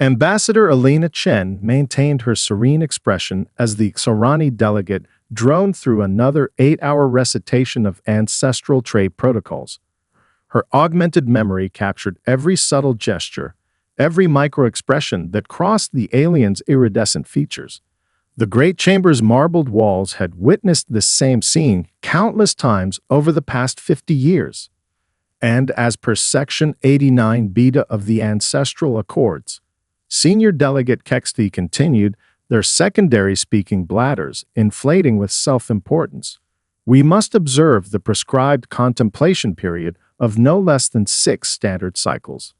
Ambassador Alina Chen maintained her serene expression as the Tyranny delegate droned through another 8-hour recitation of ancestral trade protocols. Her augmented memory captured every subtle gesture, every micro-expression that crossed the alien's iridescent features. The Great Chamber's marbled walls had witnessed this same scene countless times over the past 50 years. And as per Section 89 Beta of the Ancestral Accords, Senior Delegate Kexti continued, their secondary speaking bladders inflating with self-importance. We must observe the prescribed contemplation period of no less than 6 standard cycles.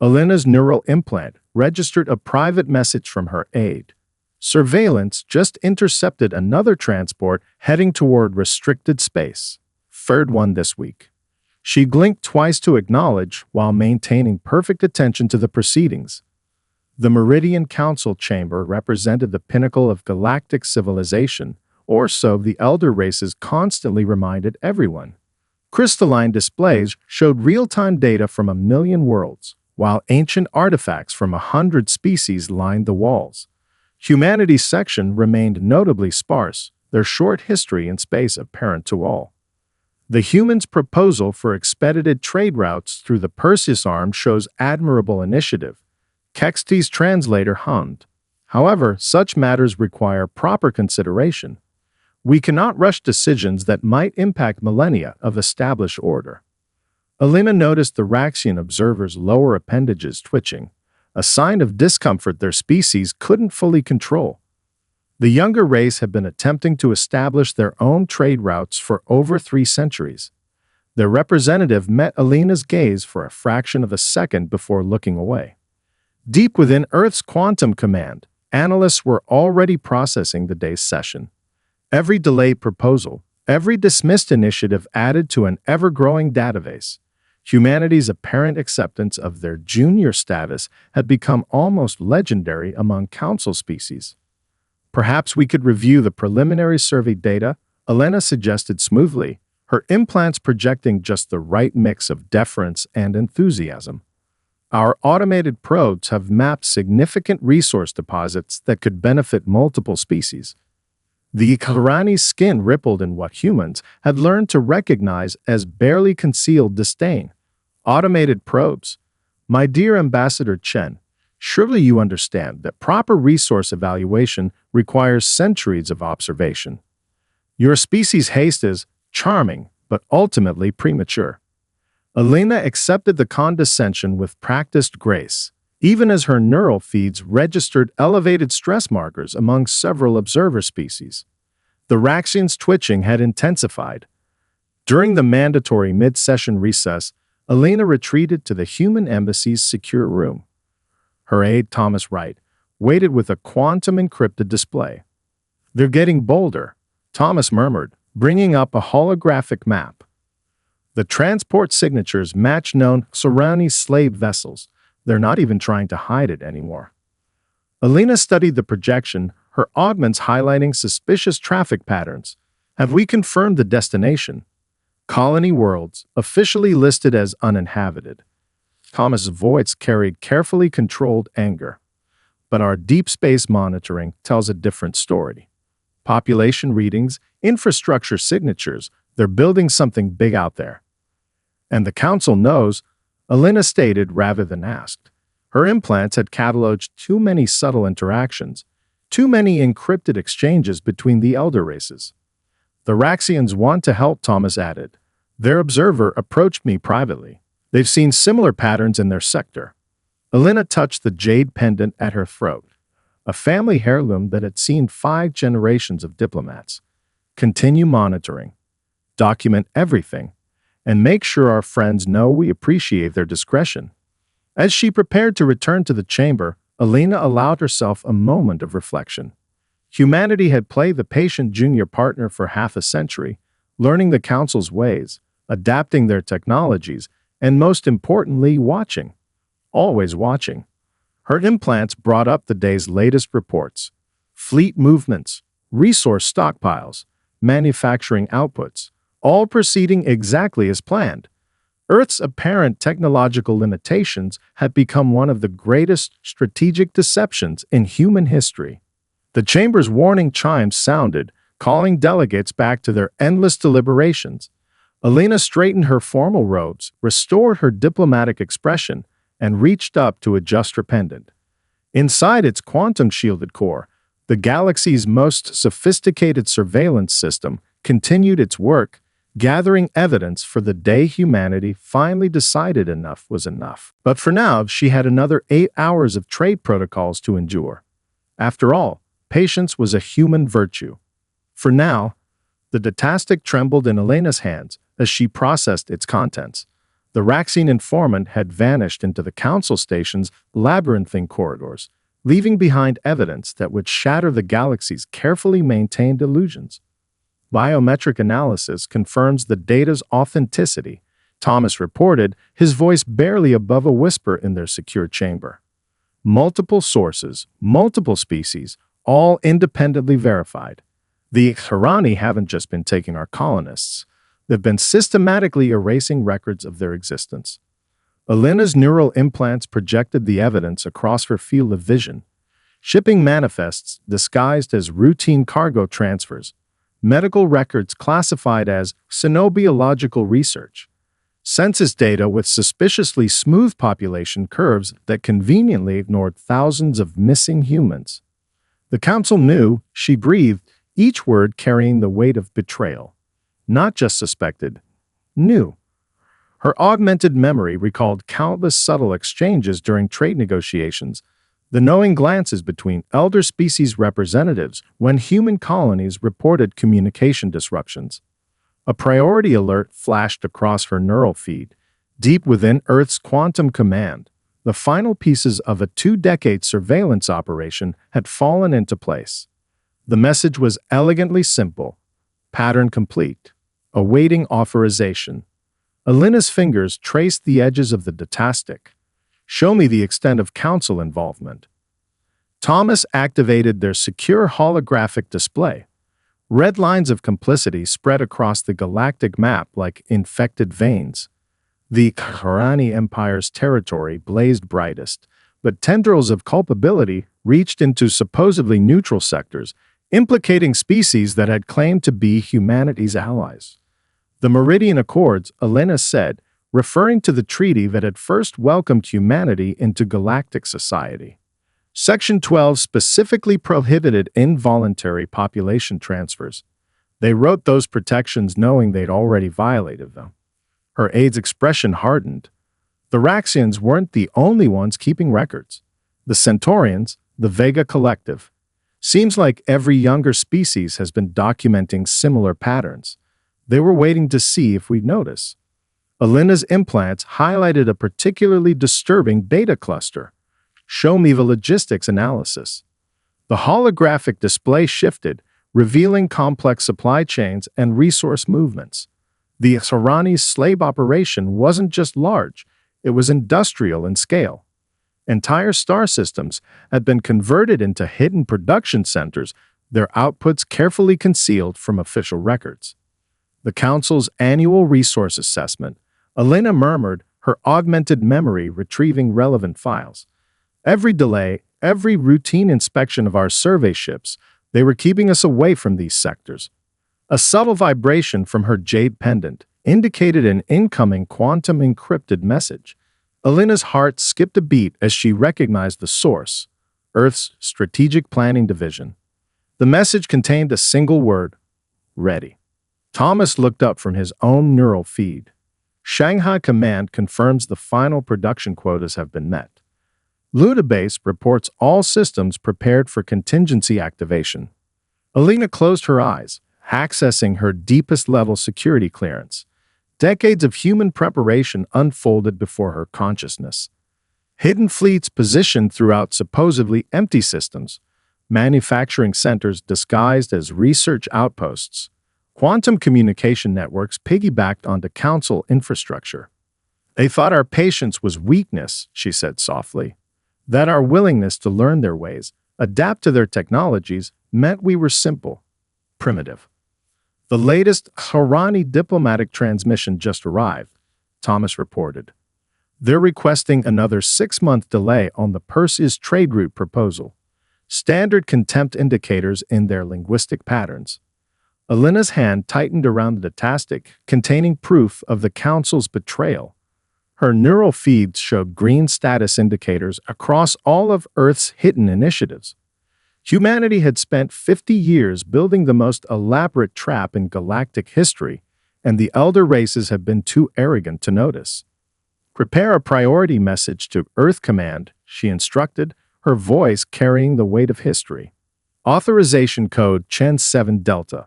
Alina's neural implant registered a private message from her aide. Surveillance just intercepted another transport heading toward restricted space. Third one this week. She blinked twice to acknowledge while maintaining perfect attention to the proceedings. The Meridian Council Chamber represented the pinnacle of galactic civilization, or so the elder races constantly reminded everyone. Crystalline displays showed real-time data from 1 million worlds, while ancient artifacts from 100 species lined the walls. Humanity's section remained notably sparse, their short history in space apparent to all. The humans' proposal for expedited trade routes through the Perseus Arm shows admirable initiative. Kexti's translator hummed. However, such matters require proper consideration. We cannot rush decisions that might impact millennia of established order. Alina noticed the Raxian observer's lower appendages twitching, a sign of discomfort their species couldn't fully control. The younger race had been attempting to establish their own trade routes for over 3 centuries. Their representative met Alina's gaze for a fraction of a second before looking away. Deep within Earth's quantum command, analysts were already processing the day's session. Every delayed proposal, every dismissed initiative added to an ever-growing database. Humanity's apparent acceptance of their junior status had become almost legendary among council species. Perhaps we could review the preliminary survey data, Alina suggested smoothly, her implants projecting just the right mix of deference and enthusiasm. Our automated probes have mapped significant resource deposits that could benefit multiple species. The Tyranny's skin rippled in what humans had learned to recognize as barely concealed disdain. Automated probes. My dear Ambassador Chen, surely you understand that proper resource evaluation requires centuries of observation. Your species' haste is charming, but ultimately premature. Alina accepted the condescension with practiced grace, even as her neural feeds registered elevated stress markers among several observer species. The Raxian's twitching had intensified. During the mandatory mid-session recess, Alina retreated to the human embassy's secure room. Her aide, Thomas Wright, waited with a quantum-encrypted display. They're getting bolder, Thomas murmured, bringing up a holographic map. The transport signatures match known Tyranny slave vessels. They're not even trying to hide it anymore. Alina studied the projection, her augments highlighting suspicious traffic patterns. Have we confirmed the destination? Colony worlds, officially listed as uninhabited. Thomas's voice carried carefully controlled anger. But our deep space monitoring tells a different story. Population readings, infrastructure signatures, they're building something big out there. And the council knows, Alina stated rather than asked. Her implants had cataloged too many subtle interactions, too many encrypted exchanges between the elder races. The Raxians want to help, Thomas added. Their observer approached me privately. They've seen similar patterns in their sector. Alina touched the jade pendant at her throat, a family heirloom that had seen 5 generations of diplomats. Continue monitoring. Document everything. And make sure our friends know we appreciate their discretion. As she prepared to return to the chamber, Alina allowed herself a moment of reflection. Humanity had played the patient junior partner for half a century, learning the council's ways, adapting their technologies, and most importantly, watching. Always watching. Her implants brought up the day's latest reports. Fleet movements, resource stockpiles, manufacturing outputs, all proceeding exactly as planned. Earth's apparent technological limitations had become one of the greatest strategic deceptions in human history. The chamber's warning chimes sounded, calling delegates back to their endless deliberations. Elena straightened her formal robes, restored her diplomatic expression, and reached up to adjust her pendant. Inside its quantum-shielded core, the galaxy's most sophisticated surveillance system continued its work, gathering evidence for the day humanity finally decided enough was enough. But for now, she had another 8 hours of trade protocols to endure. After all, patience was a human virtue. For now, the datastic trembled in Elena's hands as she processed its contents. The Raxian informant had vanished into the council station's labyrinthine corridors, leaving behind evidence that would shatter the galaxy's carefully maintained illusions. Biometric analysis confirms the data's authenticity, Thomas reported, his voice barely above a whisper in their secure chamber. Multiple sources, multiple species, all independently verified. The Tyranny haven't just been taking our colonists. They've been systematically erasing records of their existence. Elena's neural implants projected the evidence across her field of vision. Shipping manifests disguised as routine cargo transfers, medical records classified as xenobiological research, census data with suspiciously smooth population curves that conveniently ignored thousands of missing humans. The council knew, she breathed, each word carrying the weight of betrayal. Not just suspected, knew. Her augmented memory recalled countless subtle exchanges during trade negotiations, the knowing glances between elder species representatives when human colonies reported communication disruptions. A priority alert flashed across her neural feed. Deep within Earth's quantum command, the final pieces of a 2-decade surveillance operation had fallen into place. The message was elegantly simple, pattern complete, awaiting authorization. Elena's fingers traced the edges of the datastic. Show me the extent of council involvement. Thomas activated their secure holographic display. Red lines of complicity spread across the galactic map like infected veins. The Tyranny Empire's territory blazed brightest, but tendrils of culpability reached into supposedly neutral sectors, implicating species that had claimed to be humanity's allies. The Meridian Accords, Elena said, referring to the treaty that had first welcomed humanity into galactic society. Section 12 specifically prohibited involuntary population transfers. They wrote those protections knowing they'd already violated them. Her aide's expression hardened. The Raxians weren't the only ones keeping records. The Centaurians, the Vega Collective. Seems like every younger species has been documenting similar patterns. They were waiting to see if we'd notice. Elena's implants highlighted a particularly disturbing data cluster. Show me the logistics analysis. The holographic display shifted, revealing complex supply chains and resource movements. The Tyranny's slave operation wasn't just large, it was industrial in scale. Entire star systems had been converted into hidden production centers, their outputs carefully concealed from official records. The Council's annual resource assessment, Elena murmured, her augmented memory retrieving relevant files. Every delay, every routine inspection of our survey ships, they were keeping us away from these sectors. A subtle vibration from her jade pendant indicated an incoming quantum-encrypted message. Elena's heart skipped a beat as she recognized the source, Earth's Strategic Planning Division. The message contained a single word, ready. Thomas looked up from his own neural feed. Shanghai Command confirms the final production quotas have been met. Ludabase reports all systems prepared for contingency activation. Elena closed her eyes, accessing her deepest level security clearance. Decades of human preparation unfolded before her consciousness. Hidden fleets positioned throughout supposedly empty systems, manufacturing centers disguised as research outposts, quantum communication networks piggybacked onto council infrastructure. They thought our patience was weakness, she said softly, that our willingness to learn their ways, adapt to their technologies, meant we were simple, primitive. The latest Tyranny diplomatic transmission just arrived. Thomas reported. They're requesting another 6-month delay on the Perseus trade route proposal. Standard contempt indicators in their linguistic patterns. Alina's hand tightened around the datastic containing proof of the Council's betrayal. Her neural feeds showed green status indicators across all of Earth's hidden initiatives. Humanity had spent 50 years building the most elaborate trap in galactic history, and the elder races have been too arrogant to notice. Prepare a priority message to Earth Command, she instructed, her voice carrying the weight of history. Authorization code Chen 7 Delta.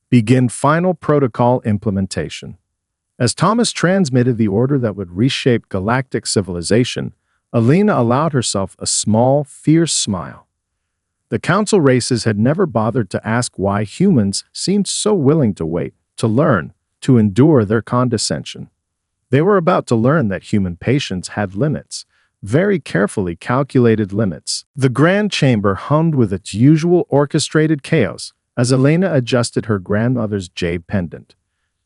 Begin final protocol implementation. As Thomas transmitted the order that would reshape galactic civilization, Alina allowed herself a small, fierce smile. The Council races had never bothered to ask why humans seemed so willing to wait, to learn, to endure their condescension. They were about to learn that human patience had limits, very carefully calculated limits. The Grand Chamber hummed with its usual orchestrated chaos as Alina adjusted her grandmother's jade pendant.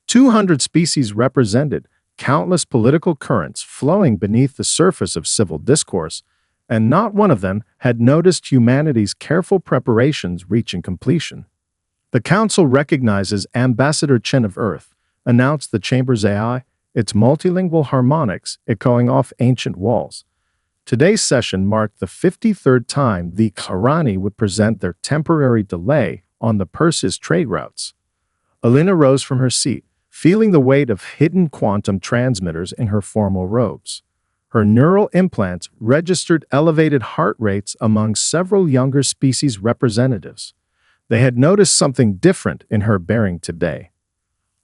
200 species represented, countless political currents flowing beneath the surface of civil discourse, and not one of them had noticed humanity's careful preparations reaching completion. The Council recognizes Ambassador Chen of Earth, announced the Chamber's AI, its multilingual harmonics echoing off ancient walls. Today's session marked the 53rd time the Tyranny would present their temporary delay on the Perseus trade routes. Alina rose from her seat, feeling the weight of hidden quantum transmitters in her formal robes. Her neural implants registered elevated heart rates among several younger species representatives. They had noticed something different in her bearing today.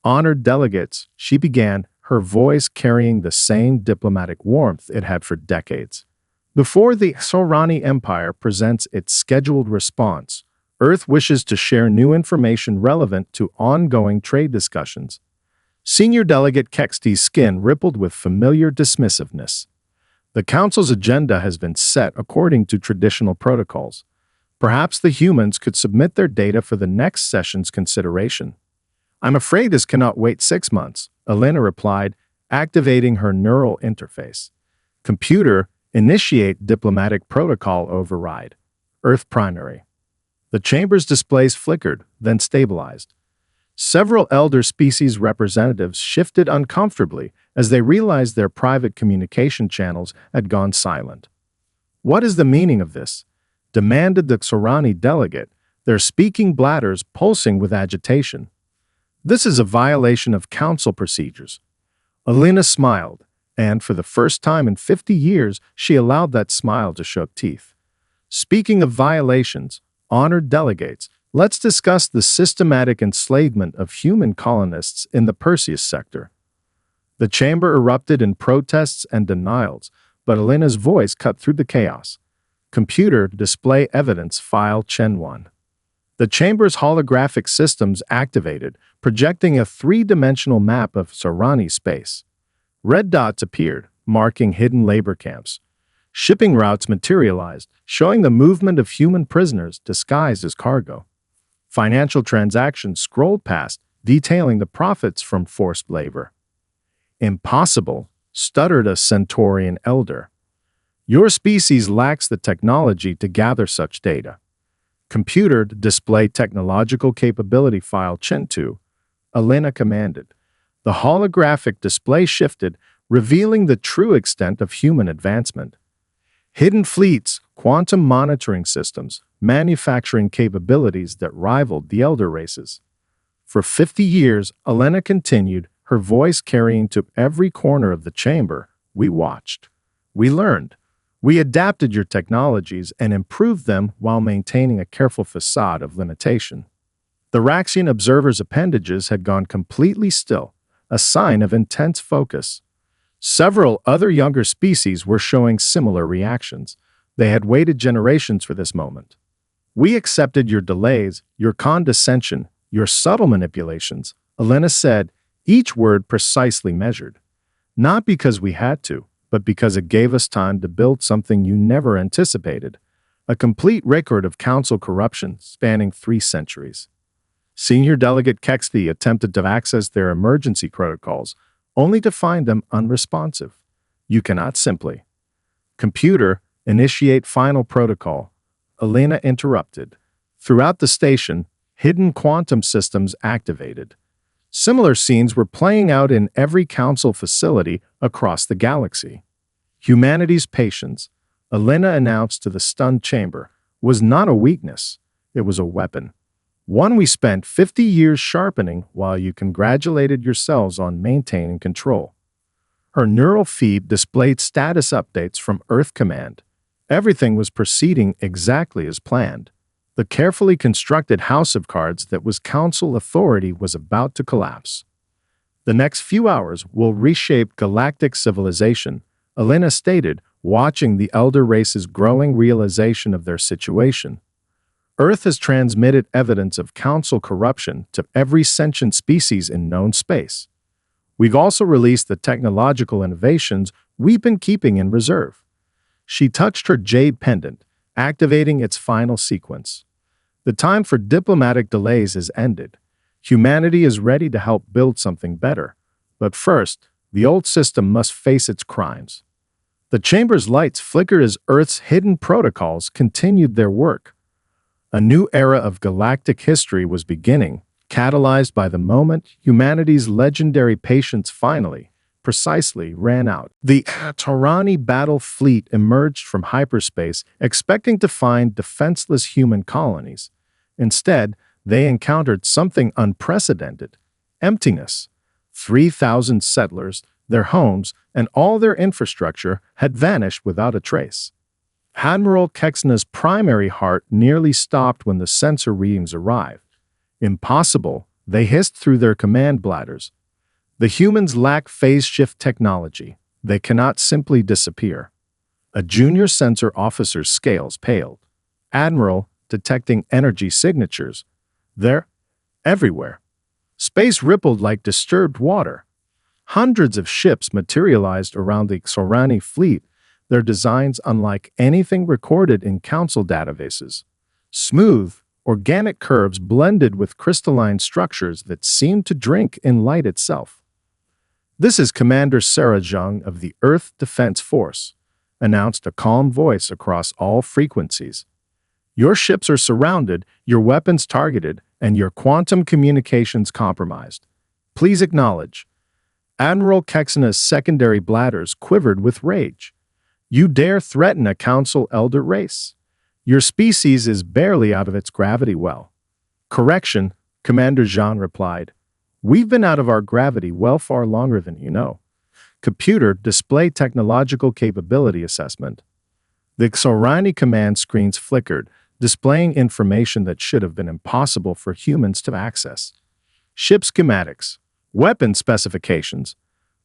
Honored delegates, she began, her voice carrying the same diplomatic warmth it had for decades. Before the Tyranny Empire presents its scheduled response, Earth wishes to share new information relevant to ongoing trade discussions. Senior Delegate Kexty's skin rippled with familiar dismissiveness. The Council's agenda has been set according to traditional protocols. Perhaps the humans could submit their data for the next session's consideration. I'm afraid this cannot wait 6 months, Alina replied, activating her neural interface. Computer, initiate diplomatic protocol override. Earth primary. The Chamber's displays flickered, then stabilized. Several elder species representatives shifted uncomfortably as they realized their private communication channels had gone silent. What is the meaning of this? Demanded the Tyranny delegate, their speaking bladders pulsing with agitation. This is a violation of Council procedures. Alina smiled, and for the first time in 50 years, she allowed that smile to show teeth. Speaking of violations, honored delegates, let's discuss the systematic enslavement of human colonists in the Perseus sector. The chamber erupted in protests and denials, but Alina's voice cut through the chaos. Computer, display evidence file Chen 1. The chamber's holographic systems activated, projecting a 3-dimensional map of Tyranny space. Red dots appeared, marking hidden labor camps. Shipping routes materialized, showing the movement of human prisoners disguised as cargo. Financial transactions scrolled past, detailing the profits from forced labor. Impossible, stuttered a Centaurian elder. Your species lacks the technology to gather such data. Computer, display technological capability file Chen 2. Alina commanded. The holographic display shifted, revealing the true extent of human advancement. Hidden fleets, quantum monitoring systems, manufacturing capabilities that rivaled the elder races. For 50 years, Alina continued, her voice carrying to every corner of the chamber. We watched. We learned. We adapted your technologies and improved them while maintaining a careful facade of limitation. The Raxian observer's appendages had gone completely still, a sign of intense focus. Several other younger species were showing similar reactions. They had waited generations for this moment. We accepted your delays, your condescension, your subtle manipulations, Alina said, each word precisely measured. Not because we had to, but because it gave us time to build something you never anticipated, a complete record of council corruption spanning 3 centuries. Senior Delegate Kexty attempted to access their emergency protocols, only to find them unresponsive. You cannot simply. Computer, initiate final protocol. Elena interrupted. Throughout the station, hidden quantum systems activated. Similar scenes were playing out in every council facility across the galaxy. Humanity's patience, Elena announced to the stunned chamber, was not a weakness, it was a weapon. One we spent 50 years sharpening while you congratulated yourselves on maintaining control. Her neural feed displayed status updates from Earth Command. Everything was proceeding exactly as planned. The carefully constructed house of cards that was Council authority was about to collapse. The next few hours will reshape galactic civilization, Elena stated, watching the elder race's growing realization of their situation. Earth has transmitted evidence of Council corruption to every sentient species in known space. We've also released the technological innovations we've been keeping in reserve. She touched her jade pendant, activating its final sequence. The time for diplomatic delays has ended. Humanity is ready to help build something better. But first, the old system must face its crimes. The chamber's lights flickered as Earth's hidden protocols continued their work. A new era of galactic history was beginning, catalyzed by the moment humanity's legendary patience finally, precisely, ran out. The Tyranny battle fleet emerged from hyperspace, expecting to find defenseless human colonies. Instead, they encountered something unprecedented: emptiness. 3,000 settlers, their homes, and all their infrastructure had vanished without a trace. Admiral Kexna's primary heart nearly stopped when the sensor readings arrived. Impossible, they hissed through their command bladders. The humans lack phase shift technology. They cannot simply disappear. A junior sensor officer's scales paled. Admiral, detecting energy signatures. They're everywhere. Space rippled like disturbed water. Hundreds of ships materialized around the Tyranny fleet, their designs unlike anything recorded in Council databases. Smooth, organic curves blended with crystalline structures that seemed to drink in light itself. "This is Commander Sarah Jung of the Earth Defense Force," announced a calm voice across all frequencies. "Your ships are surrounded, your weapons targeted, and your quantum communications compromised. Please acknowledge." Admiral Kexna's secondary bladders quivered with rage. "You dare threaten a Council elder race? Your species is barely out of its gravity well." "Correction," Commander Jean replied. "We've been out of our gravity well far longer than you know." Computer display technological capability assessment. The Tyranny command screens flickered, displaying information that should have been impossible for humans to access. Ship schematics, weapon specifications,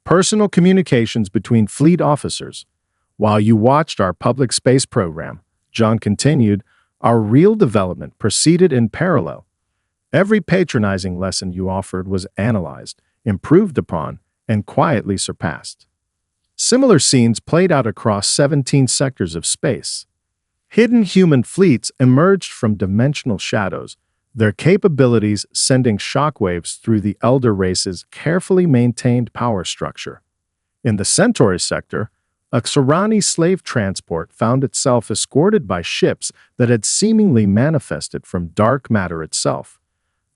personal communications between fleet officers. "While you watched our public space program," John continued, "our real development proceeded in parallel. Every patronizing lesson you offered was analyzed, improved upon, and quietly surpassed." Similar scenes played out across 17 sectors of space. Hidden human fleets emerged from dimensional shadows, their capabilities sending shockwaves through the elder race's carefully maintained power structure. In the Centauri sector, a Tyranny slave transport found itself escorted by ships that had seemingly manifested from dark matter itself.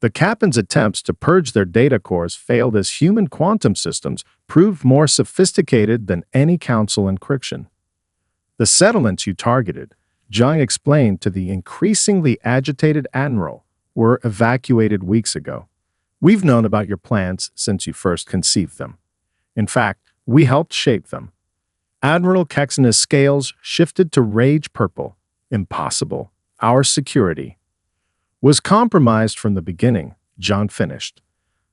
The captain's attempts to purge their data cores failed as human quantum systems proved more sophisticated than any Council encryption. "The settlements you targeted," Zhang explained to the increasingly agitated admiral, "were evacuated weeks ago. We've known about your plans since you first conceived them. In fact, we helped shape them." Admiral Kexna's scales shifted to rage purple. "Impossible. Our security was compromised from the beginning," John finished.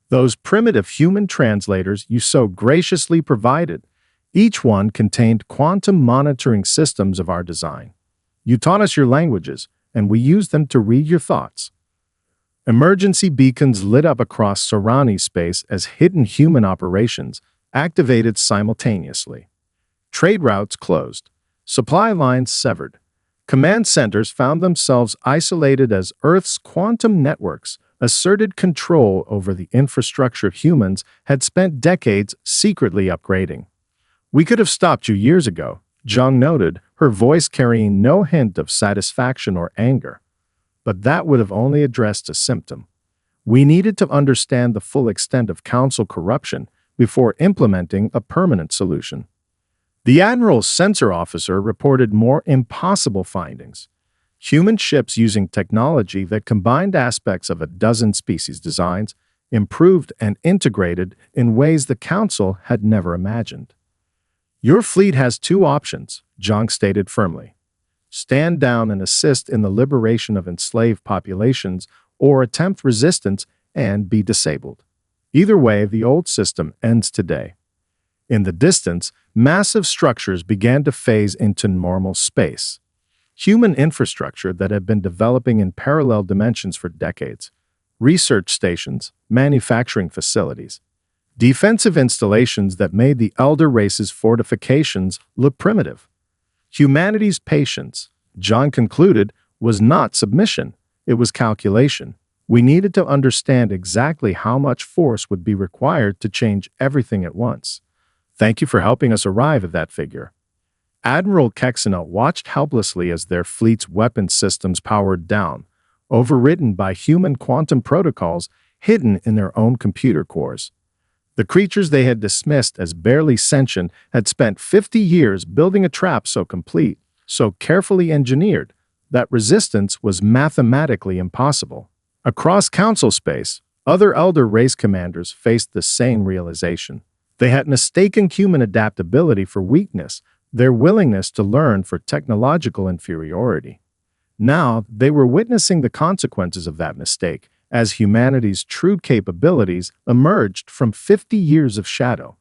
"Those primitive human translators you so graciously provided, each one contained quantum monitoring systems of our design. You taught us your languages, and we used them to read your thoughts." Emergency beacons lit up across Tyranny space as hidden human operations activated simultaneously. Trade routes closed. Supply lines severed. Command centers found themselves isolated as Earth's quantum networks asserted control over the infrastructure humans had spent decades secretly upgrading. "We could have stopped you years ago," Zhang noted, her voice carrying no hint of satisfaction or anger. "But that would have only addressed a symptom. We needed to understand the full extent of council corruption before implementing a permanent solution." The Admiral's censor officer reported more impossible findings. Human ships using technology that combined aspects of a dozen species designs, improved and integrated in ways the Council had never imagined. "Your fleet has two options," Zhang stated firmly. "Stand down and assist in the liberation of enslaved populations, or attempt resistance and be disabled. Either way, the old system ends today." In the distance, massive structures began to phase into normal space. Human infrastructure that had been developing in parallel dimensions for decades. Research stations, manufacturing facilities, defensive installations that made the elder race's fortifications look primitive. Humanity's patience, John concluded, was not submission, it was calculation. We needed to understand exactly how much force would be required to change everything at once. "Thank you for helping us arrive at that figure." Admiral Kexena watched helplessly as their fleet's weapon systems powered down, overridden by human quantum protocols hidden in their own computer cores. The creatures they had dismissed as barely sentient had spent 50 years building a trap so complete, so carefully engineered, that resistance was mathematically impossible. Across Council space, other Elder race commanders faced the same realization. They had mistaken human adaptability for weakness, their willingness to learn for technological inferiority. Now, they were witnessing the consequences of that mistake as humanity's true capabilities emerged from 50 years of shadow.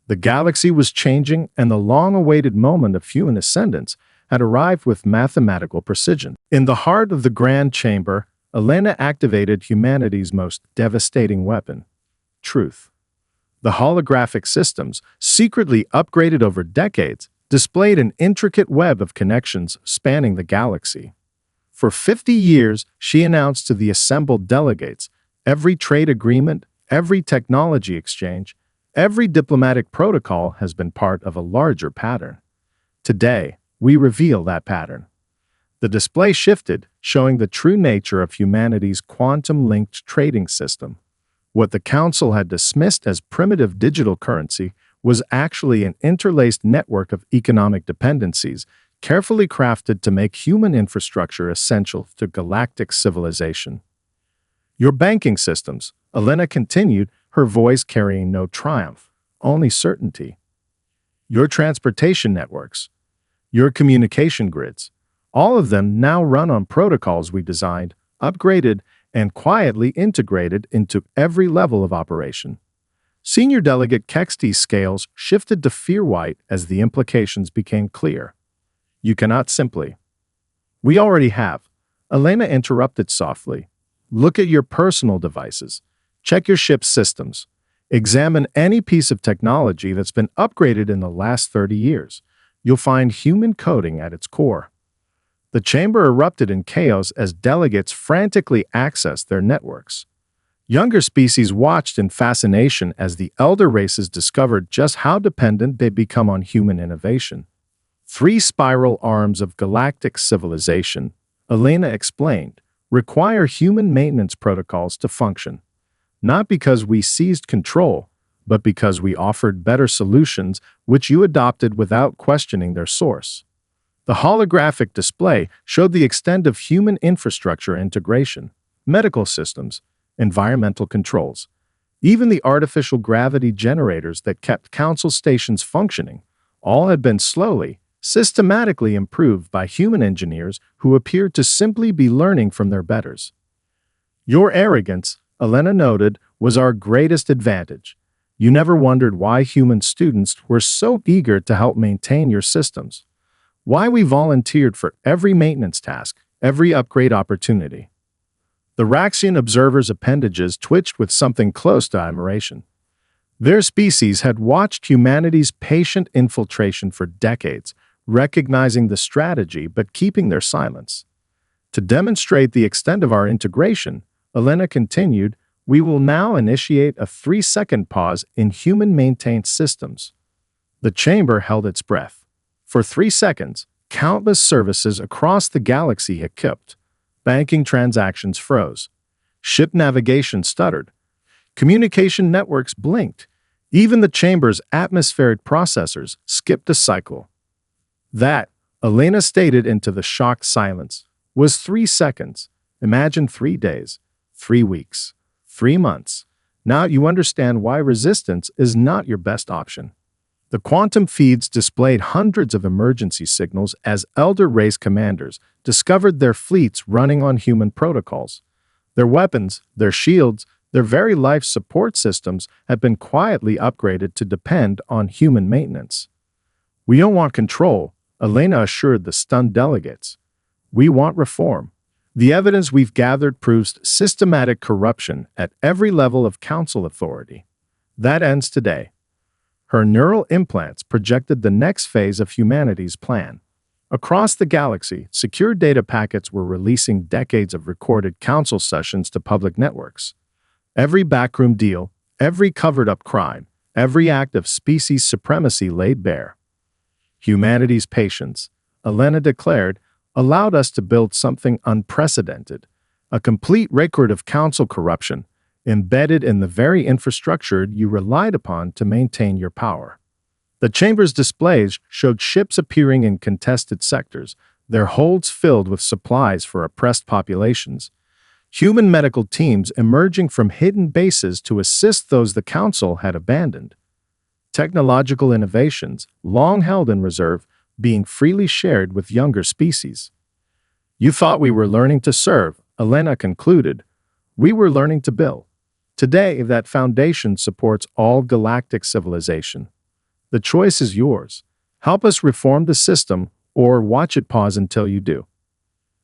The galaxy was changing, and the long-awaited moment of human ascendance had arrived with mathematical precision. In the heart of the Grand Chamber, Elena activated humanity's most devastating weapon, truth. The holographic systems, secretly upgraded over decades, displayed an intricate web of connections spanning the galaxy. For 50 years, she announced to the assembled delegates, every trade agreement, every technology exchange, every diplomatic protocol has been part of a larger pattern. Today, we reveal that pattern. The display shifted, showing the true nature of humanity's quantum-linked trading system. What the Council had dismissed as primitive digital currency was actually an interlaced network of economic dependencies, carefully crafted to make human infrastructure essential to galactic civilization. "Your banking systems," Elena continued, her voice carrying no triumph, only certainty. "Your transportation networks, your communication grids, all of them now run on protocols we designed, upgraded, and quietly integrated into every level of operation." Senior Delegate Kexty's scales shifted to fear-white as the implications became clear. "You cannot simply." "We already have," Elena interrupted softly. "Look at your personal devices. Check your ship's systems. Examine any piece of technology that's been upgraded in the last 30 years. You'll find human coding at its core." The chamber erupted in chaos as delegates frantically accessed their networks. Younger species watched in fascination as the elder races discovered just how dependent they'd become on human innovation. "Three spiral arms of galactic civilization," Elena explained, "require human maintenance protocols to function. Not because we seized control, but because we offered better solutions which you adopted without questioning their source." The holographic display showed the extent of human infrastructure integration, medical systems, environmental controls, even the artificial gravity generators that kept Council stations functioning, all had been slowly, systematically improved by human engineers who appeared to simply be learning from their betters. "Your arrogance," Elena noted, "was our greatest advantage. You never wondered why human students were so eager to help maintain your systems. Why we volunteered for every maintenance task, every upgrade opportunity." The Raxian observers' appendages twitched with something close to admiration. Their species had watched humanity's patient infiltration for decades, recognizing the strategy but keeping their silence. To demonstrate the extent of our integration, Elena continued, "We will now initiate a 3-second pause in human-maintained systems." The chamber held its breath. For 3 seconds, countless services across the galaxy hiccuped. Banking transactions froze. Ship navigation stuttered. Communication networks blinked. Even the chamber's atmospheric processors skipped a cycle. That, Elena stated into the shocked silence, was 3 seconds. Imagine 3 days, 3 weeks, 3 months. Now you understand why resistance is not your best option. The quantum feeds displayed hundreds of emergency signals as Elder Race commanders discovered their fleets running on human protocols. Their weapons, their shields, their very life support systems had been quietly upgraded to depend on human maintenance. "We don't want control," Elena assured the stunned delegates. "We want reform. The evidence we've gathered proves systematic corruption at every level of council authority. That ends today." Her neural implants projected the next phase of humanity's plan. Across the galaxy, secure data packets were releasing decades of recorded council sessions to public networks. Every backroom deal, every covered-up crime, every act of species supremacy laid bare. "Humanity's patience," Elena declared, "allowed us to build something unprecedented, a complete record of council corruption, embedded in the very infrastructure you relied upon to maintain your power." The chamber's displays showed ships appearing in contested sectors, their holds filled with supplies for oppressed populations. Human medical teams emerging from hidden bases to assist those the council had abandoned. Technological innovations, long held in reserve, being freely shared with younger species. "You thought we were learning to serve," Elena concluded. "We were learning to build. Today, that foundation supports all galactic civilization. The choice is yours. Help us reform the system, or watch it pause until you do."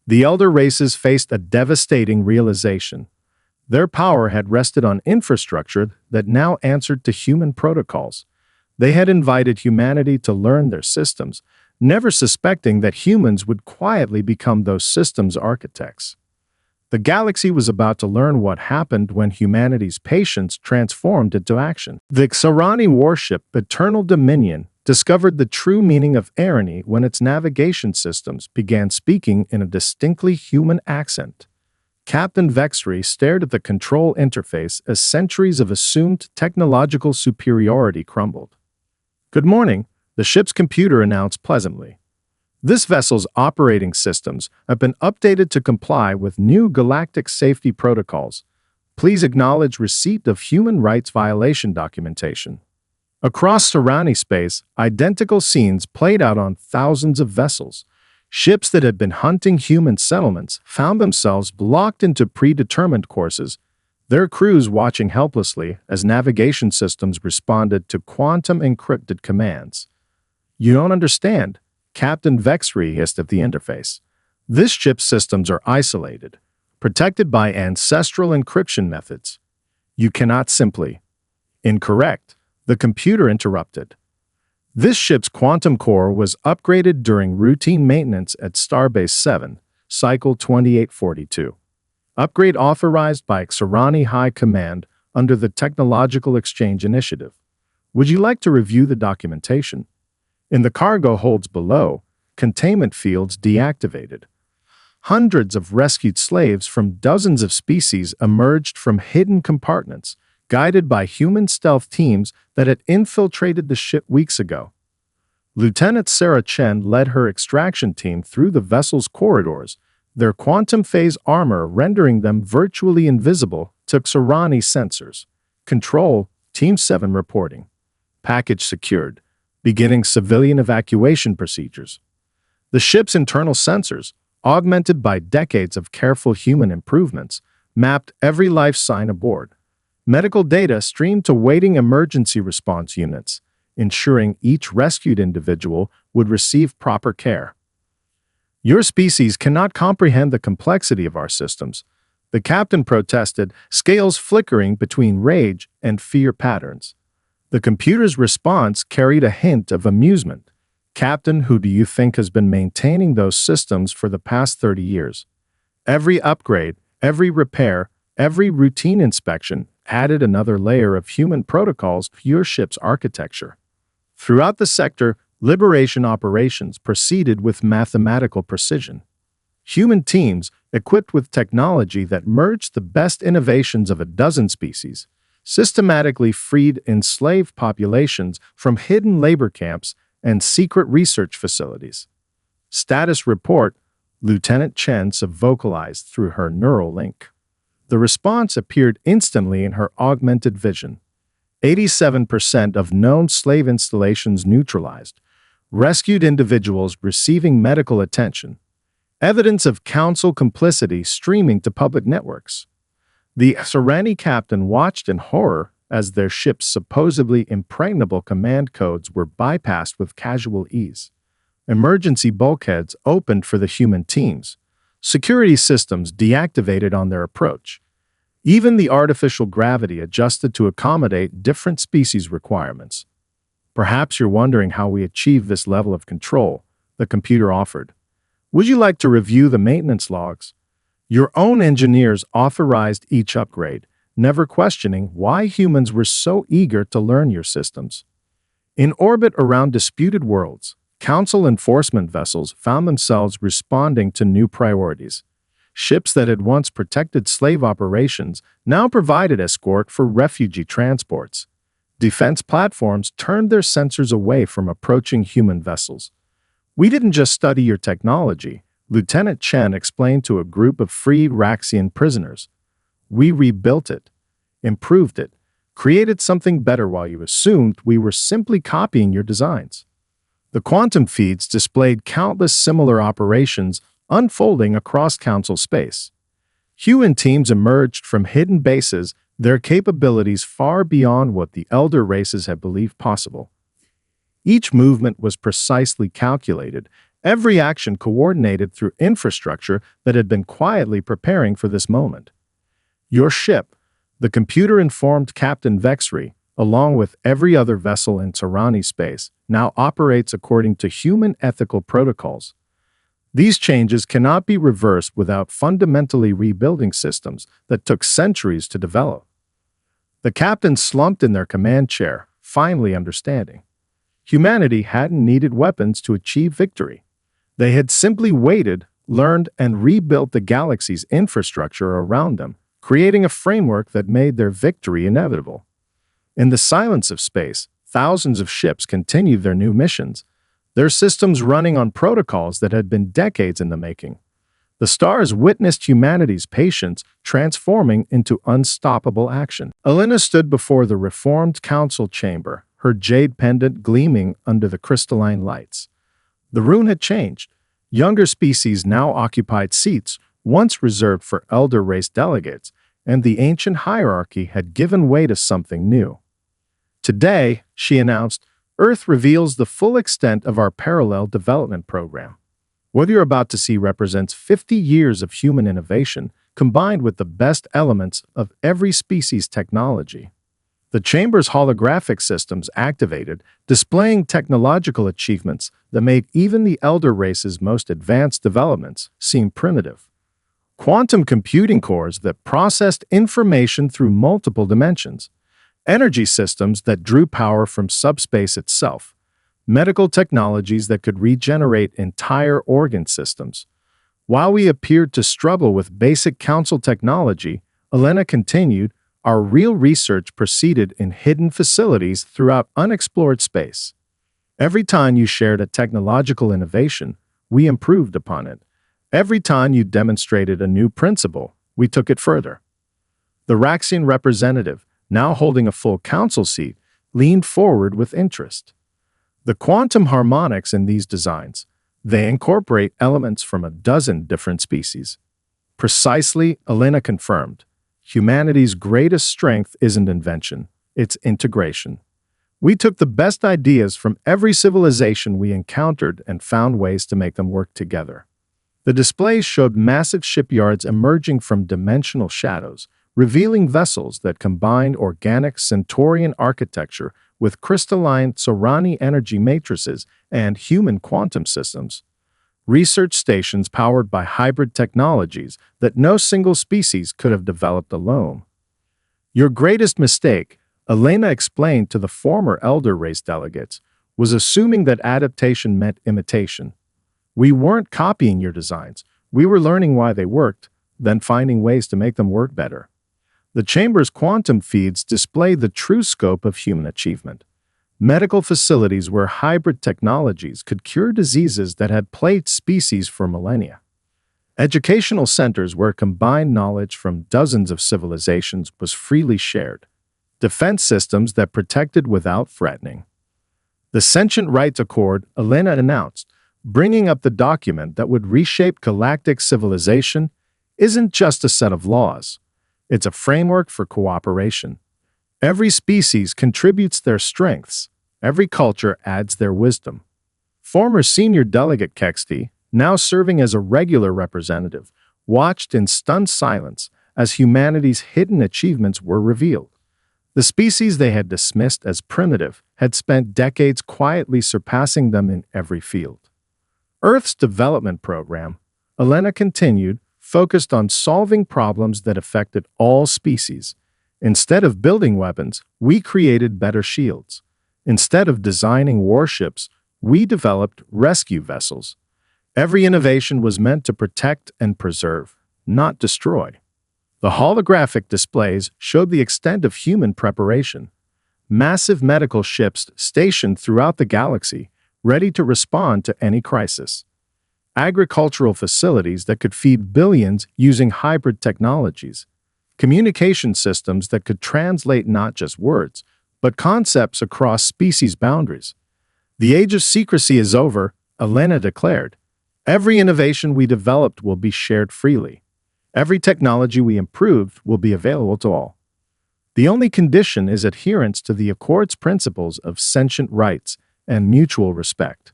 The elder races faced a devastating realization. Their power had rested on infrastructure that now answered to human protocols. They had invited humanity to learn their systems, never suspecting that humans would quietly become those systems' architects. The galaxy was about to learn what happened when humanity's patience transformed into action. The Tyranny warship Eternal Dominion discovered the true meaning of irony when its navigation systems began speaking in a distinctly human accent. Captain Vexry stared at the control interface as centuries of assumed technological superiority crumbled. "Good morning," the ship's computer announced pleasantly. "This vessel's operating systems have been updated to comply with new galactic safety protocols. Please acknowledge receipt of human rights violation documentation." Across Tyranny space, identical scenes played out on thousands of vessels. Ships that had been hunting human settlements found themselves blocked into predetermined courses, their crews watching helplessly as navigation systems responded to quantum-encrypted commands. "You don't understand," Captain Vexry hissed at the interface. "This ship's systems are isolated, protected by ancestral encryption methods. You cannot simply—" "Incorrect," the computer interrupted. "This ship's quantum core was upgraded during routine maintenance at Starbase 7, Cycle 2842. Upgrade authorized by Tyranny High Command under the Technological Exchange Initiative. Would you like to review the documentation? In the cargo holds below, containment fields deactivated. Hundreds of rescued slaves from dozens of species emerged from hidden compartments, guided by human stealth teams that had infiltrated the ship weeks ago. Lieutenant Sarah Chen led her extraction team through the vessel's corridors, their quantum phase armor rendering them virtually invisible to Tyranny sensors. Control, Team 7 reporting. Package secured. Beginning civilian evacuation procedures. The ship's internal sensors, augmented by decades of careful human improvements, mapped every life sign aboard. Medical data streamed to waiting emergency response units, ensuring each rescued individual would receive proper care. "Your species cannot comprehend the complexity of our systems," the captain protested, scales flickering between rage and fear patterns. The computer's response carried a hint of amusement. "Captain, who do you think has been maintaining those systems for the past 30 years? Every upgrade, every repair, every routine inspection added another layer of human protocols to your ship's architecture. Throughout the sector, liberation operations proceeded with mathematical precision. Human teams, equipped with technology that merged the best innovations of a dozen species, systematically freed enslaved populations from hidden labor camps and secret research facilities. Status report, Lieutenant Chen vocalized through her neural link. The response appeared instantly in her augmented vision. 87% of known slave installations neutralized, rescued individuals receiving medical attention, evidence of council complicity streaming to public networks. The Tyranny captain watched in horror as their ship's supposedly impregnable command codes were bypassed with casual ease. Emergency bulkheads opened for the human teams. Security systems deactivated on their approach. Even the artificial gravity adjusted to accommodate different species requirements. Perhaps you're wondering how we achieved this level of control, the computer offered. Would you like to review the maintenance logs? Your own engineers authorized each upgrade, never questioning why humans were so eager to learn your systems. In orbit around disputed worlds, Council enforcement vessels found themselves responding to new priorities. Ships that had once protected slave operations now provided escort for refugee transports. Defense platforms turned their sensors away from approaching human vessels. "We didn't just study your technology," Lieutenant Chen explained to a group of freed Raxian prisoners. "We rebuilt it, improved it, created something better while you assumed we were simply copying your designs." The quantum feeds displayed countless similar operations unfolding across Council space. Human teams emerged from hidden bases, their capabilities far beyond what the elder races had believed possible. Each movement was precisely calculated, every action coordinated through infrastructure that had been quietly preparing for this moment. Your ship, the computer-informed Captain Vexry, along with every other vessel in Tyranny space, now operates according to human ethical protocols. These changes cannot be reversed without fundamentally rebuilding systems that took centuries to develop. The captains slumped in their command chair, finally understanding. Humanity hadn't needed weapons to achieve victory. They had simply waited, learned, and rebuilt the galaxy's infrastructure around them, creating a framework that made their victory inevitable. In the silence of space, thousands of ships continued their new missions, their systems running on protocols that had been decades in the making. The stars witnessed humanity's patience transforming into unstoppable action. Elena stood before the reformed council chamber, her jade pendant gleaming under the crystalline lights. The rune had changed. Younger species now occupied seats once reserved for elder race delegates, and the ancient hierarchy had given way to something new. "Today," she announced, "Earth reveals the full extent of our parallel development program. What you're about to see represents 50 years of human innovation, combined with the best elements of every species' technology." The chamber's holographic systems activated, displaying technological achievements that made even the elder race's most advanced developments seem primitive. Quantum computing cores that processed information through multiple dimensions, energy systems that drew power from subspace itself, medical technologies that could regenerate entire organ systems. While we appeared to struggle with basic council technology, Elena continued, our real research proceeded in hidden facilities throughout unexplored space. Every time you shared a technological innovation, we improved upon it. Every time you demonstrated a new principle, we took it further. The Raxian representative, now holding a full council seat, leaned forward with interest. The quantum harmonics in these designs, they incorporate elements from a dozen different species. Precisely, Elena confirmed. Humanity's greatest strength isn't invention, it's integration. We took the best ideas from every civilization we encountered and found ways to make them work together. The displays showed massive shipyards emerging from dimensional shadows, revealing vessels that combined organic Centaurian architecture with crystalline Tyranny energy matrices and human quantum systems. research stations powered by hybrid technologies that no single species could have developed alone. Your greatest mistake, Elena explained to the former Elder Race delegates, was assuming that adaptation meant imitation. We weren't copying your designs. We were learning why they worked, then finding ways to make them work better. The Chamber's quantum feeds display the true scope of human achievement. Medical facilities where hybrid technologies could cure diseases that had plagued species for millennia. Educational centers where combined knowledge from dozens of civilizations was freely shared. Defense systems that protected without threatening. The Sentient Rights Accord, Elena announced, bringing up the document that would reshape galactic civilization, isn't just a set of laws. It's a framework for cooperation. Every species contributes their strengths. Every culture adds their wisdom. Former senior delegate Kexty, now serving as a regular representative, watched in stunned silence as humanity's hidden achievements were revealed. The species they had dismissed as primitive had spent decades quietly surpassing them in every field. Earth's development program, Elena continued, focused on solving problems that affected all species. Instead of building weapons, we created better shields. Instead of designing warships, we developed rescue vessels. Every innovation was meant to protect and preserve, not destroy. The holographic displays showed the extent of human preparation. Massive medical ships stationed throughout the galaxy, ready to respond to any crisis. Agricultural facilities that could feed billions using hybrid technologies. Communication systems that could translate not just words, but concepts across species boundaries. The age of secrecy is over, Elena declared. Every innovation we developed will be shared freely. Every technology we improved will be available to all. The only condition is adherence to the Accord's principles of sentient rights and mutual respect.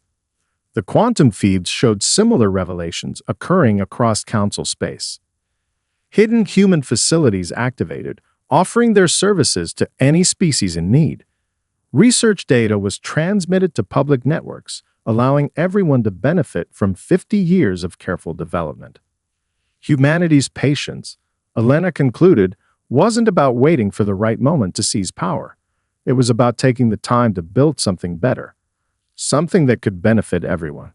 The quantum feeds showed similar revelations occurring across Council space. Hidden human facilities activated, offering their services to any species in need. Research data was transmitted to public networks, allowing everyone to benefit from 50 years of careful development. Humanity's patience, Elena concluded, wasn't about waiting for the right moment to seize power. It was about taking the time to build something better, something that could benefit everyone.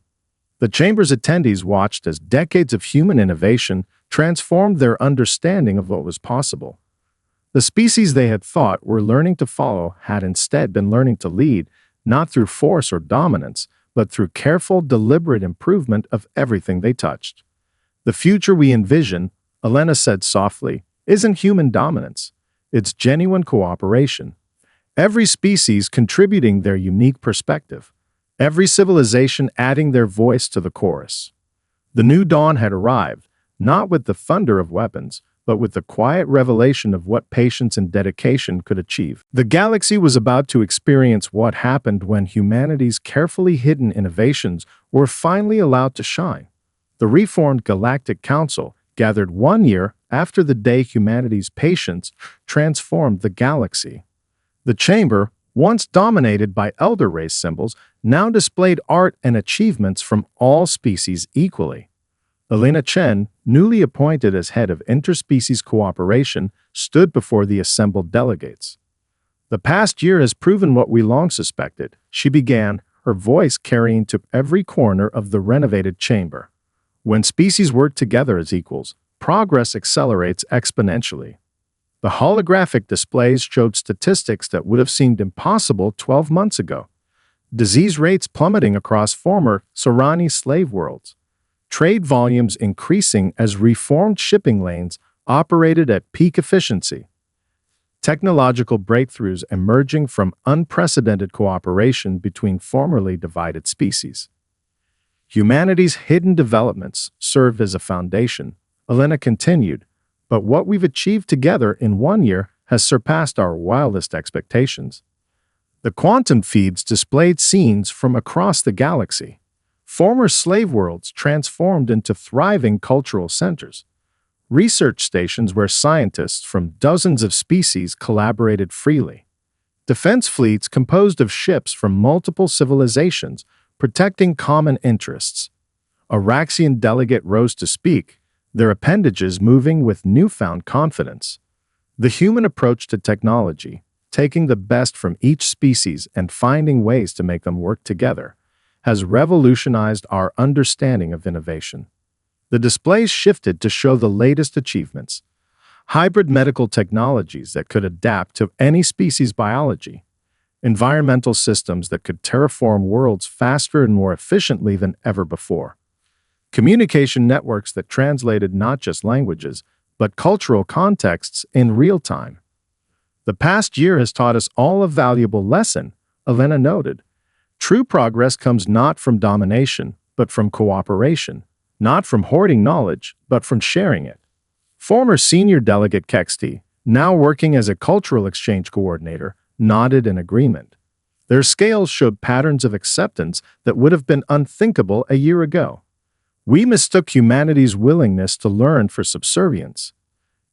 The Chamber's attendees watched as decades of human innovation transformed their understanding of what was possible. The species they had thought were learning to follow had instead been learning to lead, not through force or dominance, but through careful, deliberate improvement of everything they touched. The future we envision, Elena said softly, isn't human dominance. It's genuine cooperation. Every species contributing their unique perspective. Every civilization adding their voice to the chorus. The new dawn had arrived, not with the thunder of weapons, but with the quiet revelation of what patience and dedication could achieve. The galaxy was about to experience what happened when humanity's carefully hidden innovations were finally allowed to shine. The reformed Galactic Council gathered 1 year after the day humanity's patience transformed the galaxy. The Chamber, once dominated by Elder Race symbols, now displayed art and achievements from all species equally. Elena Chen, newly appointed as head of interspecies cooperation, stood before the assembled delegates. The past year has proven what we long suspected, she began, her voice carrying to every corner of the renovated chamber. When species work together as equals, progress accelerates exponentially. The holographic displays showed statistics that would have seemed impossible 12 months ago. Disease rates plummeting across former Tyranny slave worlds. Trade volumes increasing as reformed shipping lanes operated at peak efficiency. Technological breakthroughs emerging from unprecedented cooperation between formerly divided species. Humanity's hidden developments serve as a foundation, Elena continued, but what we've achieved together in 1 year has surpassed our wildest expectations. The quantum feeds displayed scenes from across the galaxy. Former slave worlds transformed into thriving cultural centers. Research stations where scientists from dozens of species collaborated freely. Defense fleets composed of ships from multiple civilizations, protecting common interests. A Raxian delegate rose to speak, their appendages moving with newfound confidence. The human approach to technology, taking the best from each species and finding ways to make them work together, has revolutionized our understanding of innovation. The displays shifted to show the latest achievements, hybrid medical technologies that could adapt to any species' biology, environmental systems that could terraform worlds faster and more efficiently than ever before, communication networks that translated not just languages, but cultural contexts in real time. The past year has taught us all a valuable lesson, Elena noted. True progress comes not from domination, but from cooperation, not from hoarding knowledge, but from sharing it. Former senior delegate Kexti, now working as a cultural exchange coordinator, nodded in agreement. Their scales showed patterns of acceptance that would have been unthinkable a year ago. We mistook humanity's willingness to learn for subservience.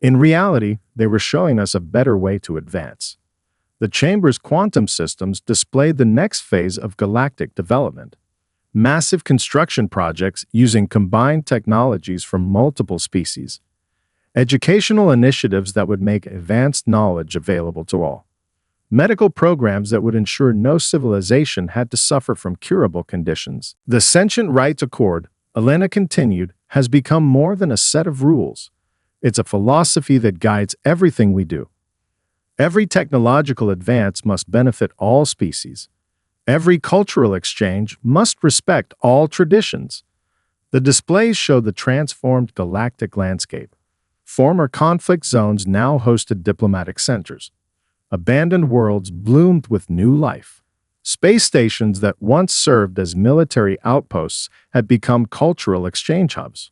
In reality, they were showing us a better way to advance. The Chamber's quantum systems displayed the next phase of galactic development. Massive construction projects using combined technologies from multiple species. Educational initiatives that would make advanced knowledge available to all. Medical programs that would ensure no civilization had to suffer from curable conditions. The Sentient Rights Accord, Elena continued, has become more than a set of rules. It's a philosophy that guides everything we do. Every technological advance must benefit all species. Every cultural exchange must respect all traditions. The displays show the transformed galactic landscape. Former conflict zones now hosted diplomatic centers. Abandoned worlds bloomed with new life. Space stations that once served as military outposts had become cultural exchange hubs.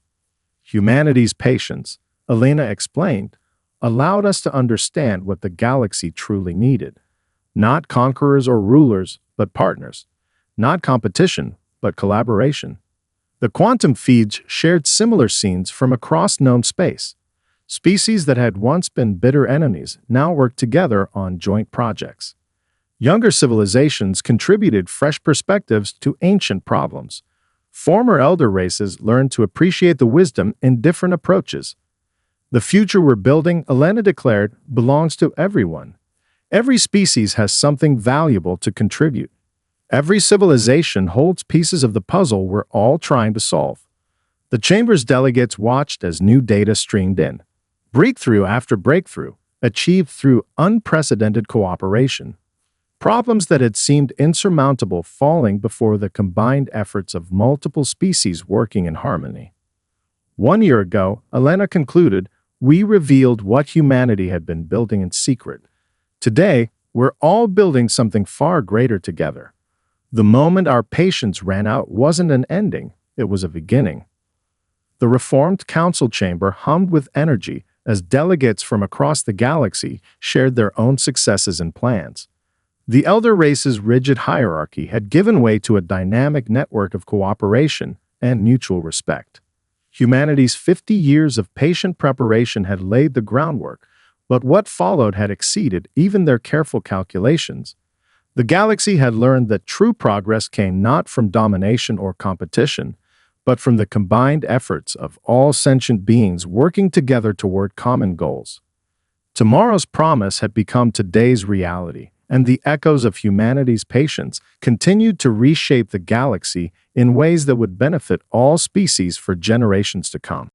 Humanity's patience, Elena explained, allowed us to understand what the galaxy truly needed. Not conquerors or rulers, but partners. Not competition, but collaboration. The quantum feeds shared similar scenes from across known space. Species that had once been bitter enemies now work together on joint projects. Younger civilizations contributed fresh perspectives to ancient problems. Former elder races learned to appreciate the wisdom in different approaches. The future we're building, Elena declared, belongs to everyone. Every species has something valuable to contribute. Every civilization holds pieces of the puzzle we're all trying to solve. The Chamber's delegates watched as new data streamed in. Breakthrough after breakthrough, achieved through unprecedented cooperation. Problems that had seemed insurmountable falling before the combined efforts of multiple species working in harmony. 1 year ago, Elena concluded, we revealed what humanity had been building in secret. Today, we're all building something far greater together. The moment our patience ran out wasn't an ending, it was a beginning. The reformed council chamber hummed with energy as delegates from across the galaxy shared their own successes and plans. The elder race's rigid hierarchy had given way to a dynamic network of cooperation and mutual respect. Humanity's 50 years of patient preparation had laid the groundwork, but what followed had exceeded even their careful calculations. The galaxy had learned that true progress came not from domination or competition, but from the combined efforts of all sentient beings working together toward common goals. Tomorrow's promise had become today's reality, and the echoes of humanity's patience continued to reshape the galaxy in ways that would benefit all species for generations to come.